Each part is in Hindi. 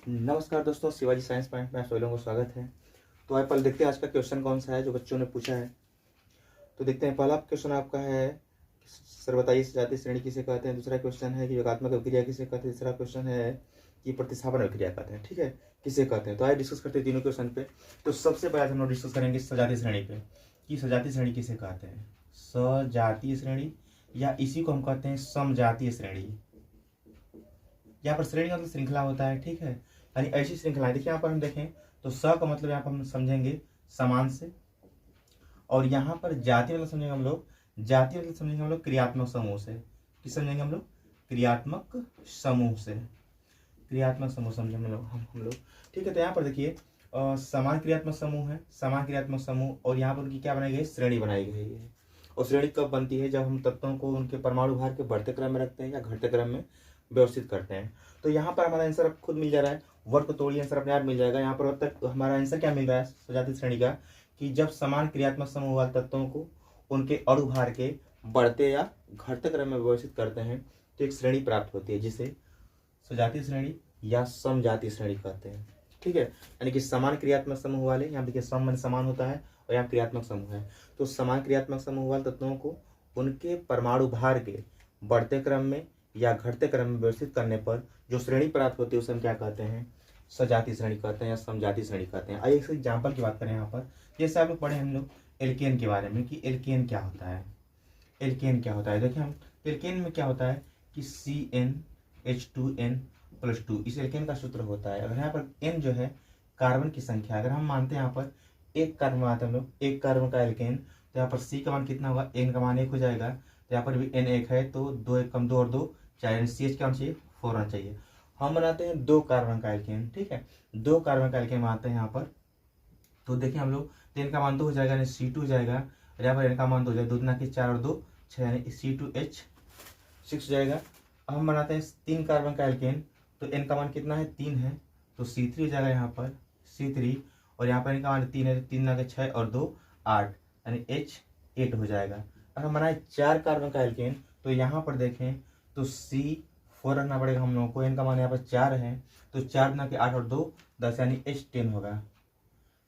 नमस्कार दोस्तों, शिवाजी साइंस पॉइंट में आप सभी लोगों को स्वागत है। तो आइए पहले देखते हैं आज का क्वेश्चन कौन सा है जो बच्चों ने पूछा है। तो देखते हैं, पहला क्वेश्चन आपका है सर बताइए सजातीय श्रेणी किसे कहते हैं। दूसरा क्वेश्चन है कि योगात्मक अभिक्रिया किसे कहते हैं। तीसरा क्वेश्चन है कि प्रतिस्थापन अभिक्रिया कहते हैं। ठीक है, किसे कहते हैं। तो आइए डिस्कस करते हैं तीनों क्वेश्चन पे। तो सबसे पहले हम लोग डिस्कस करेंगे सजातीय श्रेणी पे कि सजातीय श्रेणी किसे कहते हैं। सजातीय श्रेणी या इसी को हम कहते हैं समजातीय श्रेणी। यहाँ पर श्रेणी का मतलब श्रृंखला होता है। ठीक है, यानी ऐसी श्रृंखला। देखिए यहाँ पर हम देखें तो स का मतलब यहाँ पर हम समझेंगे समान से, और यहाँ पर जाति मतलब समझेंगे हम लोग, जाति मतलब समझेंगे हम लोग क्रियात्मक समूह से। किस समझेंगे हम लोग? क्रियात्मक समूह से। क्रियात्मक समूह समझेंगे हम लोग। ठीक है, तो यहाँ पर देखिए समान क्रियात्मक समूह है, समान क्रियात्मक समूह, और यहाँ पर उनकी क्या बनाई गई? श्रेणी बनाई गई है। और श्रेणी कब बनती है? जब हम तत्वों को उनके परमाणु भार के बढ़ते क्रम में रखते हैं या घटते क्रम में व्यवस्थित करते हैं। तो यहाँ पर हमारा आंसर अब खुद मिल जा रहा है, वर्ग को तोड़िए आंसर अपने आप मिल जाएगा। यहाँ पर अब तक हमारा आंसर क्या मिल रहा है सजातीय श्रेणी का, कि जब समान क्रियात्मक समूह वाले तत्वों को उनके अणु भार के बढ़ते या घटते क्रम में व्यवस्थित करते हैं तो एक श्रेणी प्राप्त होती है, जिसे सजातीय श्रेणी या समजातीय श्रेणी कहते हैं। ठीक है, यानी कि समान क्रियात्मक समूह वाले, यहाँ देखिए सम मन समान होता है और यहाँ क्रियात्मक समूह है, तो समान क्रियात्मक समूह वाले तत्वों को उनके परमाणु भार के बढ़ते क्रम में या घटते क्रम में व्यवस्थित करने पर जो श्रेणी प्राप्त होती है उसे हम क्या कहते हैं? सजातीय श्रेणी कहते हैं या समजातीय श्रेणी कहते हैं। आइए एक एग्जाम्पल की बात करें। यहाँ पर जैसे आप लोग पढ़े हम लोग एल्केन के बारे में कि एल्केन क्या होता है। एल्केन क्या होता है, देखिए हम एल्केन में क्या होता है कि CnH2n+2 इस एल्केन का सूत्र होता है। अगर यहाँ पर n जो है कार्बन की संख्या, अगर हम मानते हैं यहाँ पर एक कार्बन मानते हैं हम लोग, एक कार्बन का एल्केन, तो यहाँ पर C का मान कितना होगा? n का मान 1 हो जाएगा। तो यहाँ पर भी n 1 है, तो 2 1 कम 2 और 2 4, CH क्या होना चाहिए? 4 होना चाहिए। हम बनाते हैं 2 कार्बन का एल्केन। ठीक है, 2 कार्बन का एल्केन बनाते हैं यहाँ पर। तो देखिए हम लोग 10 का मान 2 हो जाएगा, यानी C2 हो जाएगा। और यहाँ पर n का मान 2 हो जाएगा, 2 दूना 4 और 2 6, यानी C2H6 हो जाएगा। अब हम बनाते हैं 3 कार्बन का एल्केन, तो n का मान कितना है? 3 है, तो C3 हो जाएगा यहाँ पर C3, और यहाँ पर n का मान 3 है, 3 दूना 6 और 2 8, यानी H8 हो जाएगा। अगर हम बनाए 4 कार्बन का एल्केन, तो यहाँ पर देखें तो C4 रखना पड़ेगा हम लोगों को। n का मान यहाँ पर 4 है, तो 4 दूना 8 और 2 10, यानी H10 होगा।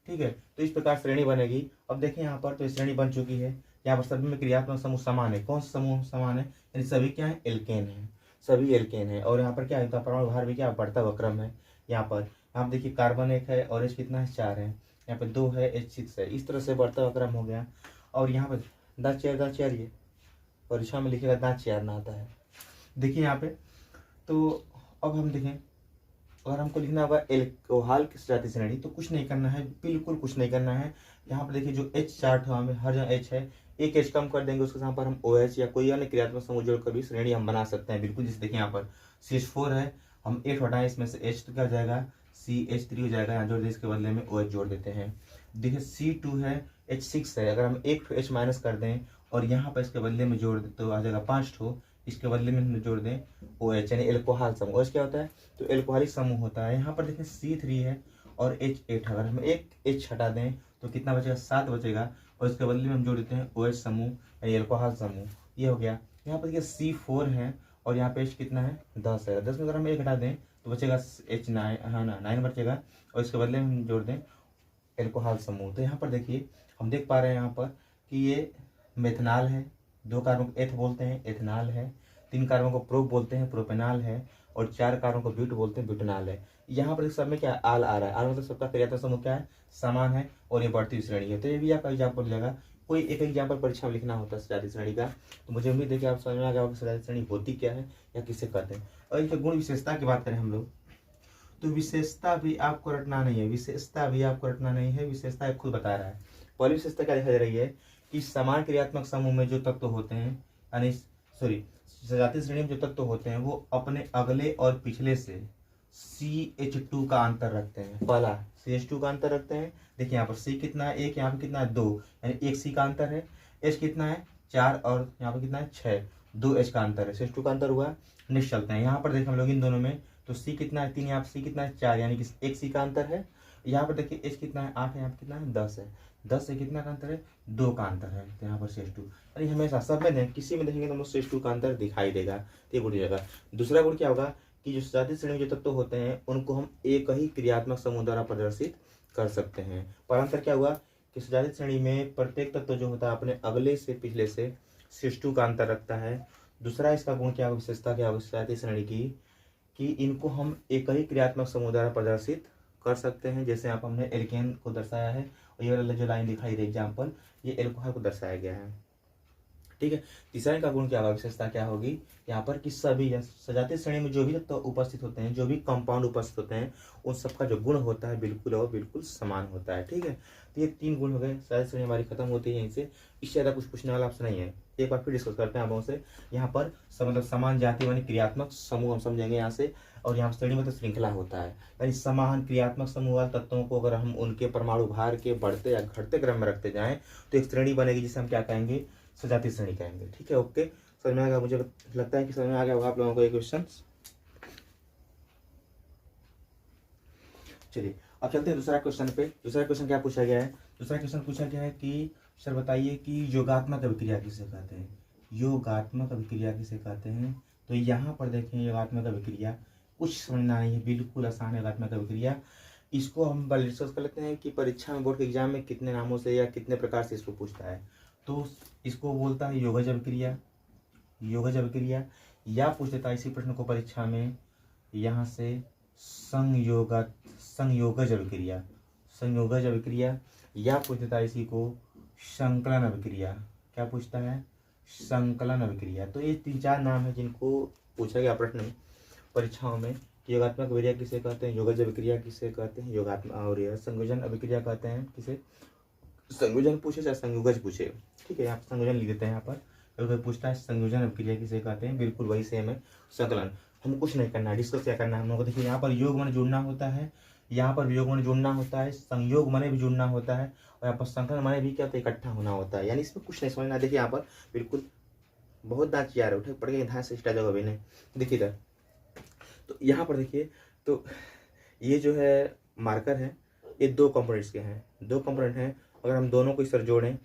ठीक है, तो इस प्रकार श्रेणी बनेगी। अब देखें यहाँ पर तो श्रेणी बन चुकी है। यहाँ पर सभी में क्रियात्मक समूह समान है। कौन सा समूह समान है? यानी सभी क्या है? एल्केन है, सभी एल्केन है। और यहाँ पर क्या है? परमाणु भार भी क्या बढ़ता हुआ क्रम है। यहाँ पर आप देखिए कार्बन 1 है और H कितना है? 4 है, यहाँ पर 2 है, H6 है। इस तरह से बढ़ता हुआ क्रम हो गया। और यहाँ पर दाँत चेयर ये परीक्षा में लिखेगा दाँत चेयर ना आता है। देखिए यहाँ पे, तो अब हम देखें अगर हमको लिखना होगा एल्कोहल की सजातीय श्रेणी, तो कुछ नहीं करना है, बिल्कुल कुछ नहीं करना है। यहाँ पर देखिए जो H चार्ट हुआ हमें हर जगह H है, एक H कम कर देंगे, उसके यहाँ पर हम OH या कोई अन्य क्रियात्मक समूह जोड़कर भी श्रेणी हम बना सकते हैं बिल्कुल। जैसे देखिए यहाँ पर CH4 है, हम 8 हटाएं, इसमें से H तो क्या हो जाएगा? CH3 हो जाएगा, यहाँ जोड़ दे, इसके बदले में OH जोड़ देते हैं। देखिए C2 है, H6 है, अगर हम एक H माइनस कर दें और यहाँ पर इसके बदले में जोड़ दें तो आ जाएगा 5 ठो, इसके बदले में हम जोड़ दें OH, यानी एल्कोहल समूह। OH क्या होता है? तो एल्कोहलिक समूह होता है। यहाँ पर देखें C3 है और H8, अगर हम एक H हटा दें तो कितना बचेगा? 7 बचेगा, और इसके बदले में हम जोड़ देते हैं OH समूह, यानी एल्कोहल समूह। ये हो गया। यहाँ पर देखिए C4 है और यहाँ पे H कितना है? 10 है, 10 में अगर हम 1 हटा दें तो बचेगा H9, हाँ ना 9 बचेगा, और इसके बदले में हम जोड़ दें एल्कोहल समूह। तो यहाँ पर देखिए हम देख पा रहे हैं यहाँ पर कि ये मेथनॉल है, 2 कार्बन को एथ बोलते हैं, एथनॉल है, 3 कार्बन को प्रोप बोलते हैं, प्रोपेनॉल है, और 4 कार्बन को ब्यूट बोलते हैं, ब्यूटेनॉल है। यहाँ पर सब में क्या है? आल आ रहा है। आल मतलब सबका क्रियात्मक समूह क्या है? समान है, और ये बढ़ती श्रेणी है। तो ये भी आपका एग्जाम्पल मिलेगा। कोई एक एग्जाम्पल परीक्षा में लिखना होता है सजातीय श्रेणी का, तो मुझे उम्मीद है कि आप समझ में आ गया होगा सजातीय श्रेणी होती क्या है या किसे कहते हैं। और इनके गुण विशेषता की बात करें हम लोग, तो विशेषता भी आपको रटना नहीं है, विशेषता भी आपको रटना नहीं है, विशेषता खुद बता रहा है। पहली विशेषता क्या दिखाई दे रही है कि समान क्रियात्मक समूह में जो तत्व होते हैं, यानी सॉरी सजातीय श्रेणी में जो तत्व होते हैं वो अपने अगले और पिछले से CH2 का अंतर रखते हैं। पहला CH2 का अंतर रखते हैं। देखिए यहाँ पर C कितना है? 1, यहाँ पर कितना है? 2, यानी 1 C का अंतर है। H कितना है? 4, और यहाँ पर कितना है? 6, 2 H का अंतर है। CH2 का अंतर हुआ। नेक्स्ट चलते हैं, यहाँ पर देखें हम लोग इन दोनों में, तो C कितना है? 3, यहाँ पर C कितना है? 4, यानी कि 1 C का अंतर है। यहाँ पर देखिए H कितना है? 8 है, यहाँ पर कितना है? 10 है, 10 से कितना का अंतर है? 2 का अंतर है। तो यहाँ पर CH2, यानी हमेशा सब में किसी में देखेंगे तो CH2 का अंतर दिखाई देगा। ये गुण जाएगा। दूसरा गुण क्या होगा कि जो सजातीय श्रेणी में जो तत्व होते हैं उनको हम एक ही क्रियात्मक समूह द्वारा प्रदर्शित कर सकते हैं। पर अंतर क्या हुआ कि सजातीय श्रेणी में प्रत्येक तत्व जो होता है अपने अगले से पिछले से सिस्टू का अंतर रखता है। दूसरा इसका गुण क्या, विशेषता क्या होगी सजातीय श्रेणी की, कि इनको हम एक ही क्रियात्मक समूह द्वारा प्रदर्शित कर सकते हैं। जैसे यहाँ पर हमने एल्केन को दर्शाया है और ये वाला जो लाइन दिखाई दे एग्जाम्पल, ये एल्कोहल को दर्शाया गया है। ठीक है। तीसरा इनका गुण क्या होगा, विशेषता क्या होगी यहाँ पर कि सभी सजातीय श्रेणी में जो भी तत्व उपस्थित होते हैं, जो भी कंपाउंड उपस्थित होते हैं, उन सबका जो गुण होता है बिल्कुल और बिल्कुल समान होता है। ठीक है। तो ये 3 गुण हो गए। सजातीय श्रेणी हमारी खत्म होती है यहीं से, इससे ज़्यादा कुछ पूछने वाला आपसे नहीं है। एक बार फिर डिस्कस करते हैं आप लोगों से। यहाँ पर मतलब समान जाति यानी क्रियात्मक समूह हम समझेंगे यहाँ से, और यहाँ पर श्रेणी मतलब श्रृंखला होता है, यानी समान क्रियात्मक समूह वाले तत्वों को अगर हम उनके परमाणु भार के बढ़ते या घटते क्रम में रखते जाएं तो एक श्रेणी बनेगी जिसे हम क्या कहेंगे, सजातीय श्रेणी कहेंगे। ठीक है, ओके, समझ में आ गया? मुझे लगता है कि समझ में आ गया होगा आप लोगों को ये क्वेश्चन। चलिए अब चलते हैं दूसरा क्वेश्चन पे। दूसरा क्वेश्चन क्या पूछा गया है? दूसरा क्वेश्चन पूछा गया है कि सर बताइए कि योगात्मक अभिक्रिया किसे कहते हैं। योगात्मक अभिक्रिया किसे कहते हैं? तो यहाँ पर देखें योगात्मक अभिक्रिया कुछ समझना नहीं है, बिल्कुल आसान है योगात्मक अभिक्रिया। इसको हम बल डिस्कस कर लेते हैं कि परीक्षा में, बोर्ड के एग्जाम में कितने नामों से या कितने प्रकार से इसको पूछता है। तो इसको बोलता है योगज अभिक्रिया, योगज अभिक्रिया, या पूछ लेता है इसी प्रश्न को परीक्षा में यहाँ से संयोगज अभिक्रिया, संयोगज अभिक्रिया, या पूछ लेता है इसी को संकलन अभिक्रिया। क्या पूछता है? संकलन अभिक्रिया। तो ये 3-4 नाम है जिनको पूछा गया प्रश्न में परीक्षाओं में। योगात्मक अभिक्रिया किसे कहते हैं, योगज अभिक्रिया किसे कहते हैं, योगात्मक और यह संयोजन अभिक्रिया कहते हैं किसे। संयोजन पूछे चाहे संयोगज पूछे, ठीक है, यहाँ पर संयोजन लिख देते हैं। यहाँ पर अगर पूछता है संयोजन अभिक्रिया किसे कहते हैं, बिल्कुल वही सेम है संकलन। हम कुछ नहीं करना है, डिस्कस क्या करना है हम लोगों को। देखिए यहाँ पर योग माने जुड़ना होता है, यहाँ पर योग माने जुड़ना होता है, संयोग माने भी जुड़ना होता है, और यहाँ पर संकलन माने भी क्या होता है, इकट्ठा होना होता है। यानी इसमें कुछ नहीं समझना। देखिए यहाँ पर बिल्कुल बहुत दांत यार उठे पड़ गए, धान से स्टा जगह भी नहीं। देखिए इधर तो यहाँ पर देखिए, तो ये जो है मार्कर है, ये 2 कंपोनेंट्स के हैं, 2 कंपोनेंट हैं। अगर हम दोनों को इस तरह जोड़ें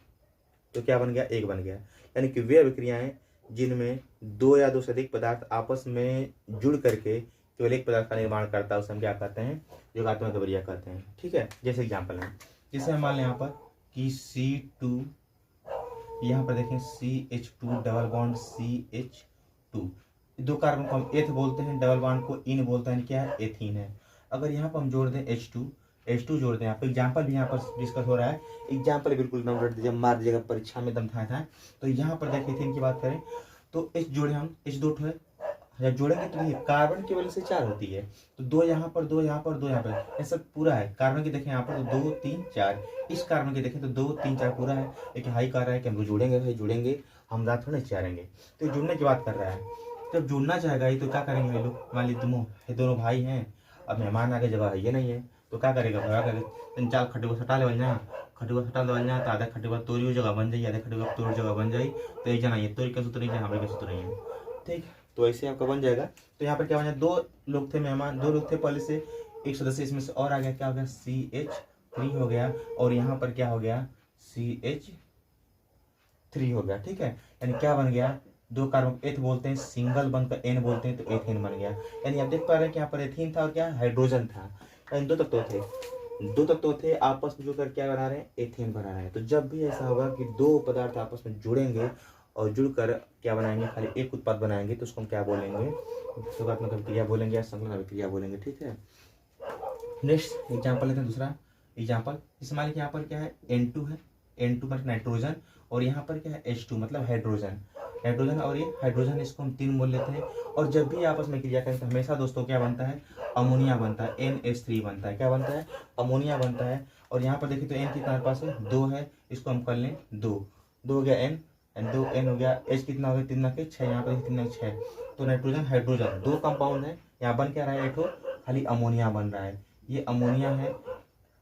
तो क्या बन गया, 1 बन गया। यानी कि वे अभिक्रियाएं जिनमें 2 या 2 से अधिक पदार्थ आपस में जुड़ करके केवल एक पदार्थ का निर्माण करता है उसे हम क्या कहते हैं, योगात्मक अभिक्रिया कहते हैं। ठीक है, जैसे एग्जाम्पल है, जैसे हम मान लें यहाँ पर कि C2, यहाँ पर देखें CH2 double bond CH2, 2 carbon को हम एथ बोलते हैं, डबल बॉन्ड को इन बोलते हैं, क्या है, एथीन है। अगर यहाँ पर हम जोड़ दें H2 जोड़ दें, यहाँ पर एग्जाम्पल भी यहाँ पर डिस्कस हो रहा है, एग्जाम्पल बिल्कुल एकदम रट दीजिए, मार दीजिएगा, परीक्षा में दम था। तो यहाँ पर देखिए एथीन की बात करें तो H जोड़े हम, H2 है, जब जोड़ेंगे तो देखिए कार्बन की वजह से 4 होती है, तो 2 यहाँ पर, 2 यहाँ पर, 2 यहाँ पर, ये सब पूरा है। कार्बन की देखें यहाँ पर तो 2 3 4, इस कार्बन की देखें तो 2 3 4 पूरा है। लेकिन हाई कह रहा है कि हम जुड़ेंगे, भाई जुड़ेंगे, हम रात थोड़े चाहेंगे, तो जुड़ने की बात कर रहा है। जब जुड़ना चाहेगा ये तो क्या करेंगे भाई लोग, मान लीजिए दोनों भाई हैं, अब मेहमान आगे जगह है ये नहीं है, तो क्या करेगा, भगा करेगा 4 खट्टे को सटा ले बन जा, खट्टे को सटा ले बन जा, तो आधा खट्टे को तोरी जगह बन जाए, आधा खट्टे को तोरी जगह बन जाए, तो एक जना ये तोरी का सूत्र नहीं है, हमारे का सूत्र नहीं है। ठीक, तो ऐसे आपका बन जाएगा। तो यहाँ पर क्या बन जाए, 2 लोग थे मेहमान, 2 लोग थे पहले से, एक सदस्य इसमें से और आ गया, क्या हो गया, CH3 हो गया, और यहाँ पर क्या हो गया, CH3 हो गया। ठीक है, यानी क्या बन गया, 2 कार्बन एथ बोलते हैं, सिंगल बनकर N बोलते हैं, तो एथेन बन गया। यानी आप देख पा रहे हैं कि यहाँ पर एथीन था और क्या हाइड्रोजन था, यानी 2 तत्व थे आपस में जुड़कर क्या बना रहे हैं, एथेन बना रहे हैं। तो जब भी ऐसा होगा कि 2 पदार्थ आपस में जुड़ेंगे और जुड़कर क्या बनाएंगे, खाली एक उत्पाद बनाएंगे, तो उसको हम क्या बोलेंगे, योगात्मक अभिक्रिया बोलेंगे या संकलन अभिक्रिया बोलेंगे। ठीक है, नेक्स्ट एग्जाम्पल लेते हैं, दूसरा एग्जाम्पल। इस मान लीजिए यहाँ पर क्या है, N2 है, N2 मतलब नाइट्रोजन, और यहाँ पर क्या है, H2 मतलब हाइड्रोजन, और ये हाइड्रोजन, इसको हम 3 बोल लेते हैं। और जब भी आपस में क्रिया करें तो हमेशा दोस्तों क्या बनता है, अमोनिया बनता है, NH3 बनता है, क्या बनता है, अमोनिया बनता है। और यहाँ पर देखिए तो N कितना पास है, 2 है, इसको हम कर लें 2 हो गया N, 2 N हो गया, H कितना हो गया, 3 के 6, यहाँ पर 3 6, तो नाइट्रोजन हाइड्रोजन 2 कंपाउंड है, यहाँ बन क्या रहा है, एठो खाली अमोनिया बन रहा है, ये अमोनिया है,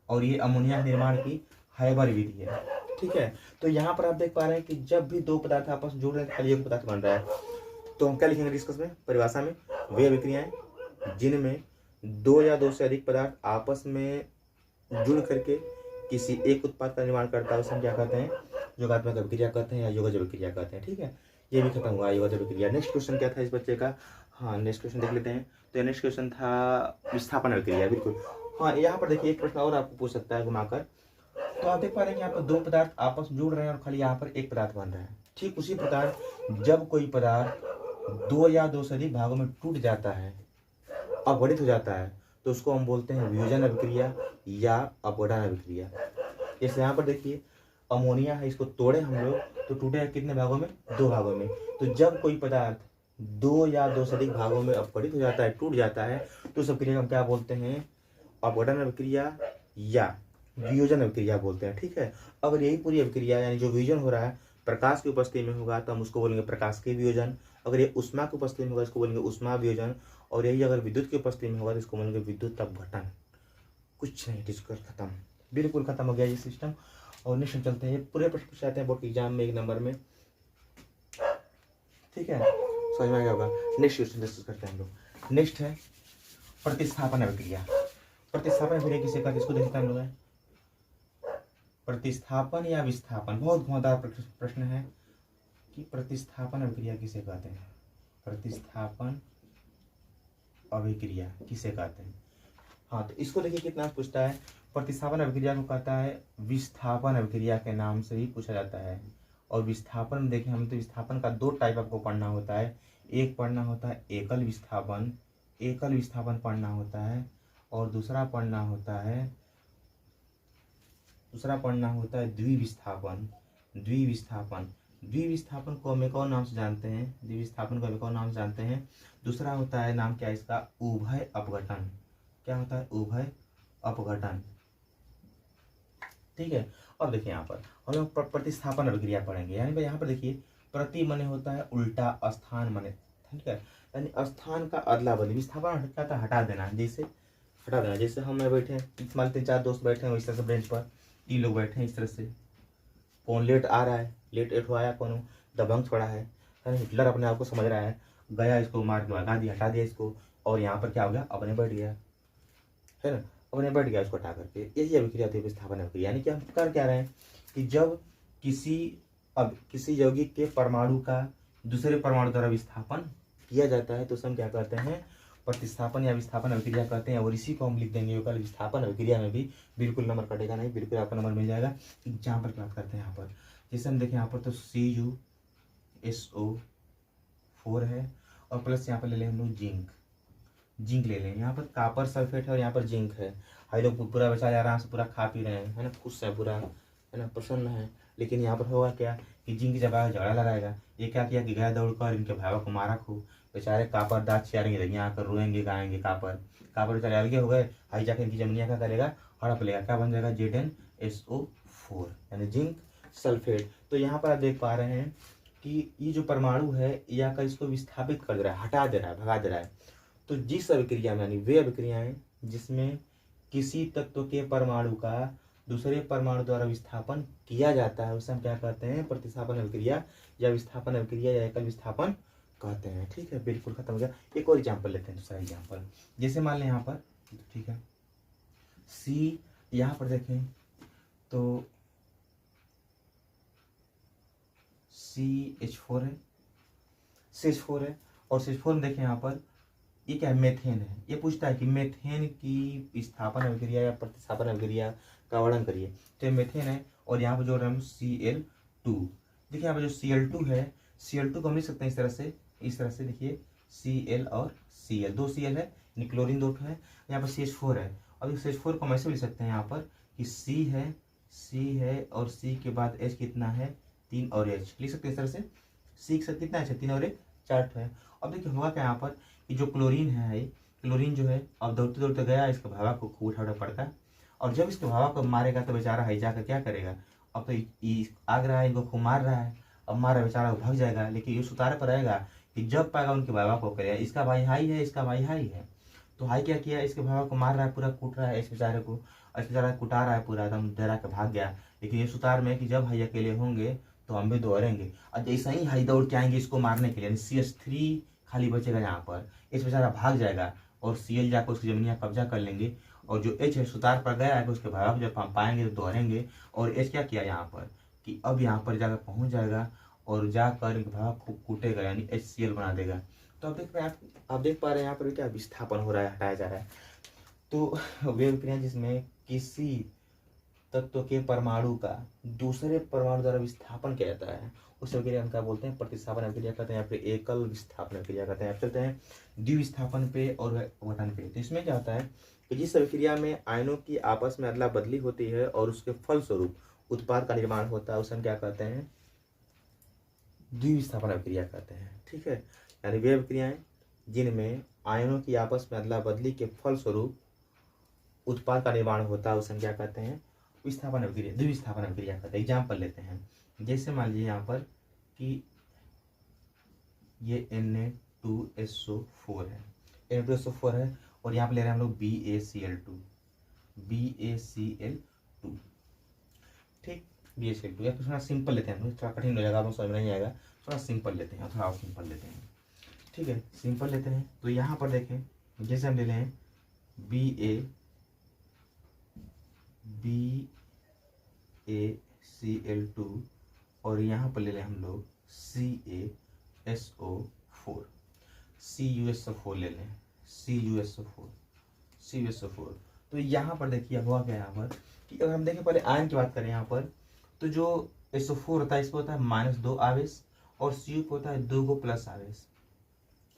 और ये अमोनिया निर्माण की हाइबर विधि है। ठीक है, तो यहाँ पर आप देख पा रहे हैं कि जब भी 2 पदार्थ आपस में जुड़ रहे हैं खाली एक पदार्थ बन रहा है। तो हम क्या लिखेंगे डिस्कस में, परिभाषा में, वे अभिक्रियाएं जिनमें 2 या 2 से अधिक पदार्थ आपस में जुड़ करके किसी एक उत्पाद का निर्माण करता है उसे हम क्या कहते हैं, योगात्मक अभिक्रिया कहते हैं या योगज अभिक्रिया कहते हैं। ठीक है, ये भी खत्म हुआ योगज अभिक्रिया। नेक्स्ट क्वेश्चन क्या था इस बच्चे का, हाँ, नेक्स्ट क्वेश्चन देख लेते हैं। तो नेक्स्ट क्वेश्चन था विस्थापन अभिक्रिया, बिल्कुल। हाँ, यहाँ पर देखिए एक प्रश्न और आपको पूछ सकता है घुमाकर। तो आप देख पा रहे हैं कि यहाँ पर दो पदार्थ आपस में जुड़ रहे हैं और खाली यहाँ पर एक पदार्थ बन रहा है। ठीक उसी प्रकार जब कोई पदार्थ दो या दो से अधिक भागों में टूट जाता है, अपघटित हो जाता है, तो उसको हम बोलते हैं वियोजन अभिक्रिया या अपघटन अभिक्रिया। जैसे यहाँ पर देखिए अमोनिया है, इसको तोड़े हम लोग तो टूटे कितने भागों में? दो भागों में। तो जब कोई पदार्थ दो या दो से अधिक भागों में अपघटित हो जाता है, टूट जाता है, तो उस अभिक्रिया को हम क्या बोलते हैं? अपघटन अभिक्रिया या वियोजन अभिक्रिया बोलते हैं। ठीक है, अगर यही पूरी अभिक्रिया यानी जो वियोजन हो रहा है प्रकाश की उपस्थिति में होगा तो हम उसको बोलेंगे प्रकाश के वियोजन। अगर ये उष्मा की उपस्थिति में होगा इसको बोलेंगे उष्मा वियोजन। और यही अगर विद्युत की उपस्थिति में होगा तो इसको बोलेंगे विद्युत अपघटन। कुछ नहीं, डिस्कस खत्म, बिल्कुल खत्म हो गया ये सिस्टम। और नेक्स्ट हम चलते हैं, पूरे प्रश्न पूछे जाते हैं बोर्ड एग्जाम में 1 नंबर में। ठीक है, समझ में आ गया होगा। नेक्स्ट क्वेश्चन डिस्कस करते हैं हम लोग। नेक्स्ट है प्रतिस्थापन अभिक्रिया। प्रतिस्थापन अभिक्रिया किसे कहते हैं इसको देखते हैं हम लोग। प्रतिस्थापन या विस्थापन, बहुत घुमावदार प्रश्न है कि प्रतिस्थापन अभिक्रिया किसे कहते हैं। प्रतिस्थापन अभिक्रिया किसे कहते हैं? हाँ, तो इसको देखिए कितना पूछता है। प्रतिस्थापन अभिक्रिया को कहता है विस्थापन अभिक्रिया के नाम से ही पूछा जाता है। और विस्थापन में देखें हम तो विस्थापन का 2 टाइप आपको पढ़ना होता है। एक पढ़ना होता है एकल विस्थापन, एकल विस्थापन पढ़ना होता है। और दूसरा पढ़ना होता है द्विविस्थापन। द्विविस्थापन, द्विविस्थापन को हम एक और नाम से जानते हैं, द्विविस्थापन को एक और नाम से जानते हैं। दूसरा होता है नाम क्या है इसका? उभय अपघटन। क्या होता है? उभय अपघटन। ठीक है, अब देखिए यहाँ पर हम लोग प्रतिस्थापन अभिक्रिया पढ़ेंगे। यानी भाई यहाँ पर देखिए प्रति मने होता है उल्टा, स्थान मने। ठीक है, यानी स्थान का अदला बदली। विस्थापन क्या था? हटा देना। जैसे हटा देना, जैसे हम मैं बैठे मान 3-4 दोस्त बैठे हैं इस तरह से बेंच पर, 3 लोग बैठे हैं इस तरह से। कौन लेट आ रहा है, लेट एट आया, कौन दबंग छोड़ा है, हिटलर अपने आप को समझ रहा है, गया इसको मार के भगा दिया, हटा दिया इसको। और यहाँ पर क्या हो गया? अपने बैठ गया, है ना, अपने बैठ गया उसको हटा करके। यही अभिक्रिया होती है विस्थापन अभिक्रिया। यानी कि हम कर क्या रहे हैं कि जब किसी यौगिक के परमाणु का दूसरे परमाणु द्वारा विस्थापन किया जाता है तो उसे हम क्या कहते हैं? प्रतिस्थापन या विस्थापन अभिक्रिया कहते हैं। और इसी को हम लिख देंगे कल विस्थापन अभिक्रिया में भी। बिल्कुल नंबर कटेगा नहीं, बिल्कुल आपको नंबर मिल जाएगा। एग्जाम्पल की बात करते हैं यहाँ पर। जैसे हम देखें यहाँ पर तो CuSO4 है और प्लस यहाँ पर ले लें हम लोग जिंक ले लें। यहाँ पर कॉपर सल्फेट है और यहाँ पर जिंक है। हाई लोग पूरा बचा आराम से पूरा खा पी रहे हैं, है ना, खुश है पूरा, है ना, प्रसन्न है। लेकिन यहाँ पर होगा क्या कि जिंक जब झगड़ा लगाएगा, ये क्या किया कि गया दौड़ कर इनके भाई को मारा खूब। बेचारे कापर दांत चियारेंगे, यहाँ आकर रोएंगे गाएंगे। कापर बेचारे अलगे हो गए। हाई जाकर इनकी जमीनिया क्या करेगा? हड़प लेगा। क्या बन जाएगा? ZnSO4 यानी जिंक सल्फेट। तो यहाँ पर आप देख पा रहे हैं कि ये जो परमाणु है या का इसको विस्थापित कर दे रहा है, हटा दे रहा है, भगा दे रहा है। तो जिस अभिक्रिया में यानी वे अभिक्रियाएं जिसमें किसी तत्व के परमाणु का दूसरे परमाणु द्वारा विस्थापन किया जाता है उसे हम क्या कहते हैं? प्रतिस्थापन अभिक्रिया या विस्थापन अभिक्रिया या एकल विस्थापन कहते हैं। ठीक है, बिल्कुल खत्म हो गया। एक और एग्जाम्पल लेते हैं, दूसरा एग्जाम्पल। जैसे मान लें यहाँ पर, ठीक है, C यहाँ पर देखें तो CH4 है, CH4 है। और CH4 में देखें यहाँ पर ये क्या है? मेथेन है। ये पूछता है कि मेथेन की विस्थापन अभिक्रिया या प्रतिस्थापन अभिक्रिया का वर्णन करिए। तो ये मेथेन है और यहाँ पर जोड़ रहे हैं हम Cl2। देखिए यहाँ पर जो Cl2 है, Cl2 को हम लिख सकते हैं इस तरह से देखिए Cl और Cl, 2 Cl है, क्लोरीन 2 है। यहाँ पर CH4 है। अब इस CH4 को हम ऐसे लिख सकते हैं यहाँ पर कि C है और C के बाद H कितना है? 3 और H लिख सकते हैं इस तरह से। C के साथ कितना है? 3 और 1 4 है। अब देखिए होगा क्या यहाँ पर कि जो क्लोरीन है, क्लोरीन जो है अब दौड़ते दौड़ते गया, इसके भावा को खूब उठा पड़ता है। और जब इसके भावा को मारेगा तो बेचारा है जाकर क्या करेगा? अब तो आग रहा है, इनको खूब मार रहा है। अब मारा बेचारा भाग जाएगा, लेकिन ये उतारे पर रहेगा कि जब पाएगा उनके भावा को करेगा। इसका भाई हाई है, इसका भाई हाई है। तो हाई क्या किया? इसके भावा को मार रहा है, पूरा कूट रहा है इस बेचारे को, इस बेचारा कुटा रहा है पूरा, एकदम डरा के भाग गया। लेकिन ये सुतार में कि जब भाई अकेले होंगे तो हम भी दौड़ेंगे। और जैसे ही हाई दौड़ के आएंगे इसको मारने के लिए, CH3 खाली बचेगा यहाँ पर, इस बेचारा भाग जाएगा और Cl जाकर उसकी जमीनिया कब्जा कर लेंगे। और जो H है सुतार पर गया है कि उसके भाव जब हम पाएंगे तो दौड़ेंगे। और H क्या किया यहाँ पर कि अब यहाँ पर जाकर पहुँच जाएगा और जाकर भाव खूब कूटेगा, यानी HCl बना देगा। तो आप देख पा रहे हैं यहाँ पर क्या विस्थापन हो रहा है, हटाया जा रहा है। तो वे विक्रिया जिसमें किसी तत्व के परमाणु का दूसरे परमाणु द्वारा विस्थापन किया जाता है उस अभिक्रिया हम क्या बोलते हैं, प्रतिस्थापन अभिक्रिया कहते हैं, या फिर एकल विस्थापन अभिक्रिया कहते हैं। अब चलते हैं द्विविस्थापन पे और गठन पे। तो इसमें क्या होता है कि जिस अभिक्रिया में आयनों की आपस में अदला बदली होती है और उसके फलस्वरूप उत्पाद का निर्माण होता है उसे हम क्या कहते हैं, द्विविस्थापन अभिक्रिया कहते हैं। ठीक है, यानी वे अभिक्रियाएं जिनमें आयनों की आपस में अदला बदली के फलस्वरूप उत्पाद का निर्माण होता है उसे हम क्या कहते हैं, विस्थापन अभिक्रिया, द्विविस्थापन अभिक्रिया कहते हैं। एग्जाम्पल लेते हैं, जैसे मान लीजिए यहाँ पर कि ये Na2SO4 है, Na2SO4 है, और यहाँ पर ले रहे हैं हम लोग BaCl2, ठीक, BaCl2। या थोड़ा सिंपल लेते हैं हम लोग, थोड़ा कठिन हो जाएगा, आपको समझ में नहीं आएगा, थोड़ा सिंपल लेते हैं, थोड़ा और सिंपल लेते हैं। ठीक है, सिंपल लेते हैं। तो यहाँ पर देखें, जैसे हम ले लें BaCl2 और यहाँ पर ले लें हम लोग CaSO4, CuSO4 ले लें, CuSO4। तो यहाँ पर देखिए अब हुआ क्या यहाँ पर कि अगर हम देखें पहले आयन की बात करें यहाँ पर, तो जो SO4 होता है इसको होता है -2 आवेश और Cu को होता है 2 प्लस आवेश,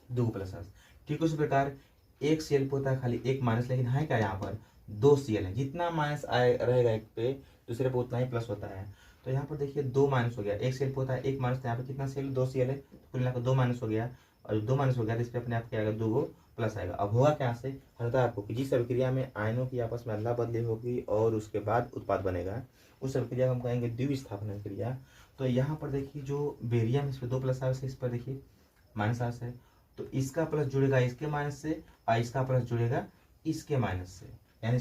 2 प्लस आवेश। ठीक उसी प्रकार एक Cl पे होता है खाली एक माइनस, लेकिन है क्या यहाँ पर 2 Cl है, जितना माइनस आए रहेगा एक पे दूसरे पे उतना ही प्लस होता है। तो यहाँ पर देखिए 2 माइनस हो गया, एक Cl पे होता है एक माइनस, तो यहाँ पे कितना Cl, 2 Cl है, तो कुल मिलाकर 2 माइनस हो गया, और 2 माइनस हो गया तो इस पर अपने आप क्या आएगा 2 प्लस आएगा। अब होगा क्या से होता है आपको कि जिस अभिक्रिया में आयनों की आपस में अदला बदली होगी और उसके बाद उत्पाद बनेगा उस अभिक्रिया को हम कहेंगे द्विविस्थापन अभिक्रिया। तो यहाँ पर देखिए जो बेरियम इस पर 2 प्लस आवेश है, इस पर देखिए माइनस आवेश है, तो इसका प्लस जुड़ेगा इसके माइनस से और इसका प्लस जुड़ेगा इसके माइनस से, यानी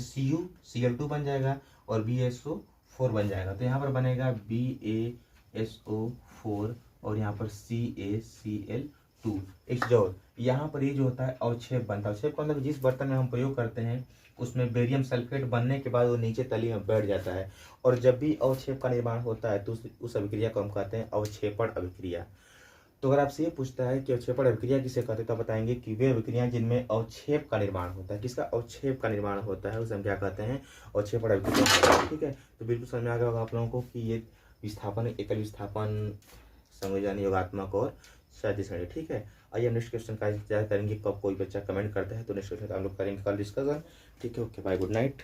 Cl2 बन जाएगा और BaSO4 बन जाएगा। तो यहाँ पर बनेगा BaSO4 और यहाँ पर CaCl2। एक जो यहाँ पर ये जो होता है अवक्षेप बनता है, अवक्षेप मतलब जिस बर्तन में हम प्रयोग करते हैं उसमें बेरियम सल्फेट बनने के बाद वो नीचे तली में बैठ जाता है, और जब भी अवक्षेप का निर्माण होता है तो उस अभिक्रिया को हम कहते हैं अवक्षेपण अभिक्रिया। तो अगर आपसे ये पूछता है कि अवक्षेपण अभिक्रिया किसे कहते हैं, तो बताएंगे कि वे अभिक्रियाएं जिनमें अवक्षेप का निर्माण होता है। किसका अवक्षेप का निर्माण होता है उसे हम क्या कहते हैं, अवक्षेपण अभिक्रिया। ठीक है, तो बिल्कुल समझ में आ गया होगा आप लोगों को कि ये विस्थापन, एकल विस्थापन, संयोजन, योगात्मक और सदिश। ठीक है, आइए हम नेक्स्ट क्वेश्चन का इंतजार करेंगे, कब कोई बच्चा कमेंट करता है तो नेक्स्ट क्वेश्चन हम लोग करेंगे कल डिस्कशन। ठीक है, ओके बाय, गुड नाइट।